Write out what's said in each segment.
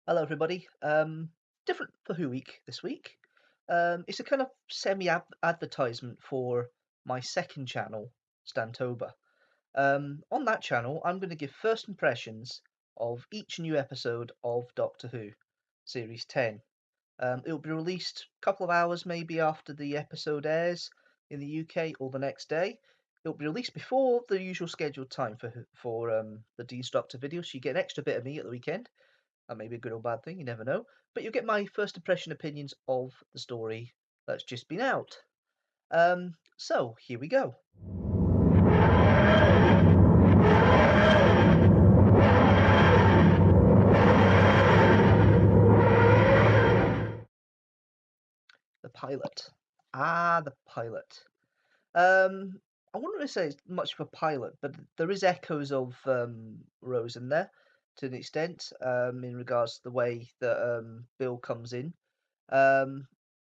Hello, everybody. Different for Who Week this week. It's a kind of semi-advertisement for my second channel, stantoba. On that channel, I'm going to give first impressions of each new episode of Doctor Who, Series 10. It'll be released a couple of hours maybe after the episode airs in the UK or the next day. It'll be released before the usual scheduled time for the Deanstructor video, so you get an extra bit of me at the weekend. That may be a good or bad thing, you never know. But you'll get my first impression opinions of the story that's just been out. So here we go. The pilot. The pilot. I wouldn't really say it's much of a pilot, but there is echoes of Rose in there to an extent, in regards to the way that Bill comes in. Um,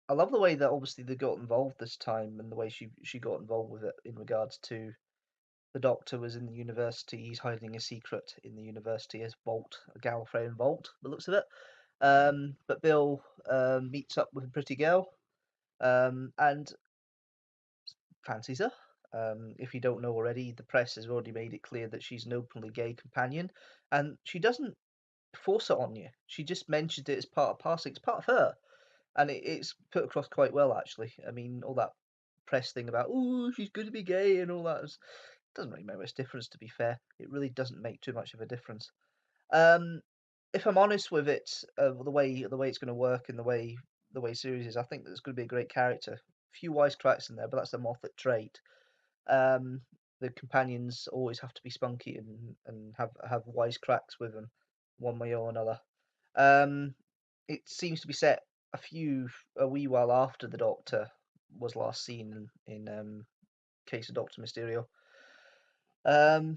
I love the way that obviously they got involved this time and the way she got involved with it in regards to the Doctor was in the university. He's hiding a secret in the university as Vault, a Gallifreyan Vault, the looks of it. But Bill meets up with a pretty girl and fancies her. If you don't know already, the press has already made it clear that she's an openly gay companion, and she doesn't force it on you. She just mentioned it as part of passing. It's part of her, and it's put across quite well, actually. I mean, all that press thing about oh she's going to be gay and all that doesn't really make much difference, to be fair. It really doesn't make too much of a difference. Um, if I'm honest with it, the way it's going to work and the way series is, I think there's going to be a great character. A few wisecracks in there, but that's the Moffat trait. Um, the companions always have to be spunky and have wisecracks with them, one way or another. Um, it seems to be set a wee while after the Doctor was last seen in Case of Doctor Mysterio.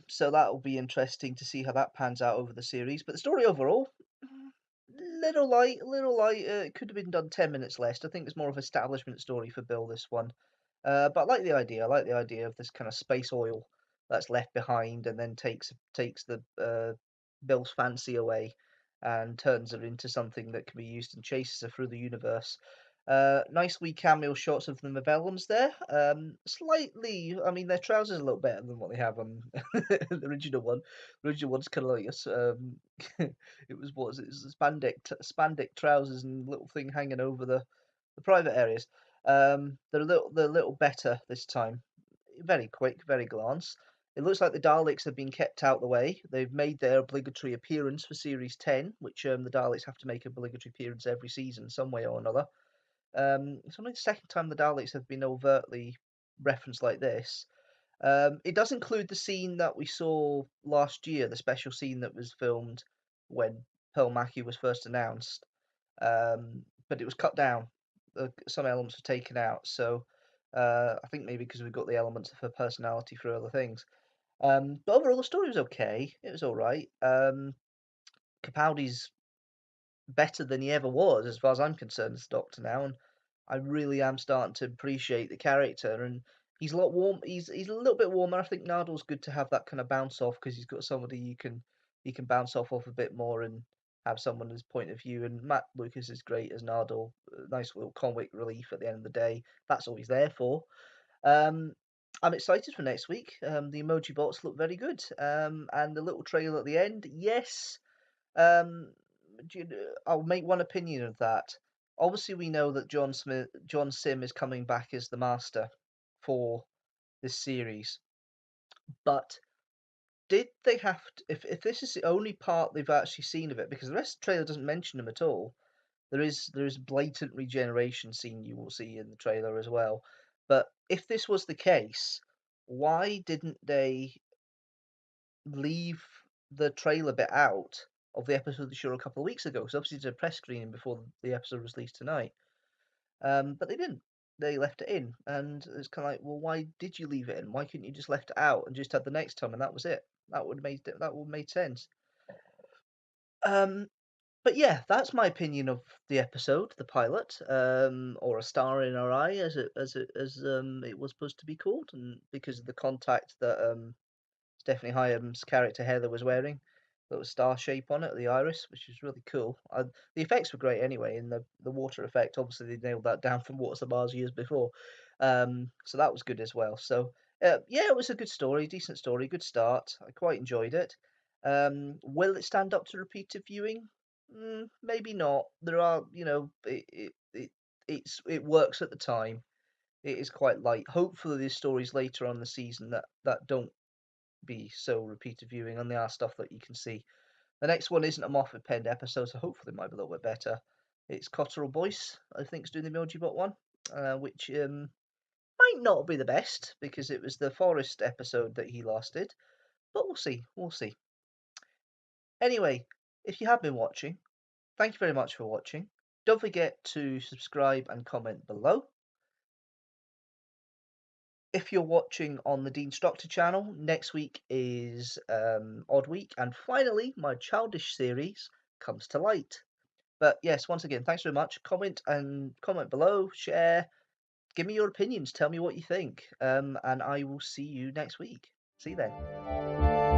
So that'll be interesting to see how that pans out over the series. But the story overall, little light, little light. It could have been done 10 minutes less. I think it's more of an establishment story for Bill, this one. But I like the idea. I like the idea of this kind of space oil that's left behind and then takes the Bill's fancy away and turns her into something that can be used and chases her through the universe. Nice wee cameo shots of the Novellans there. Slightly, I mean, their trousers are a little better than what they have on the original one. The original one's kind of like it was what was it? It was spandex trousers and little thing hanging over the private areas. They're a little better this time. Very quick, very glance. It looks like the Daleks have been kept out the way. They've made their obligatory appearance for Series 10, which the Daleks have to make an obligatory appearance every season, some way or another. It's only the second time the Daleks have been overtly referenced like this. It does include the scene that we saw last year, the special scene that was filmed when Pearl Mackie was first announced. But it was cut down. Some elements were taken out. So I think maybe because we've got the elements of her personality for other things. But overall, the story was okay. It was all right. Capaldi's better than he ever was, as far as I'm concerned, as Doctor now, and I really am starting to appreciate the character. And he's a lot warm. He's a little bit warmer. I think Nardal's good to have that kind of bounce off because he's got somebody you can bounce off a bit more and have someone's point of view. And Matt Lucas is great as Nardal. Nice little comic relief at the end of the day. That's all he's there for. Um, I'm excited for next week. The emoji bots look very good. And the little trailer at the end, yes. Um, I'll make one opinion of that. Obviously, we know that John Sim is coming back as the Master for this series, but did they have to, if this is the only part they've actually seen of it, because the rest of the trailer doesn't mention him at all. There is blatant regeneration scene you will see in the trailer as well. But if this was the case, why didn't they leave the trailer bit out of the episode they showed a couple of weeks ago? Because obviously, it's a press screening before the episode was released tonight. But they didn't. They left it in, and it's kind of like, well, why did you leave it in? Why couldn't you just left it out and just had the next time, and that was it? That would have made sense. Um, but yeah, that's my opinion of the episode, the pilot, or a star in our eye, as it was supposed to be called, and because of the contact that Stephanie Hyam's character Heather was wearing. little star shape on it, the iris, which is really cool. The effects were great anyway, and the water effect, obviously they nailed that down from What's the Mars years before. So that was good as well. So yeah, it was a good story, decent story, good start. I quite enjoyed it. Will it stand up to repeated viewing? Maybe not. There are, it works at the time. It is quite light. Hopefully, there's stories later on in the season that don't be so repeated viewing, and they are stuff that you can see. The next one isn't a Moffat penned episode, so hopefully it might be a little bit better. It's Cotterell Boyce, I think, is doing the Emoji Bot one, which might not be the best because it was the Forest episode that he lasted, but we'll see. We'll see. Anyway, if you have been watching, thank you very much for watching. Don't forget to subscribe and comment below. If you're watching on the Deanstructor channel, next week is Odd Week, and finally, my childish series comes to light. But yes, once again, thanks very much. Comment below, share, give me your opinions, tell me what you think, and I will see you next week. See you then.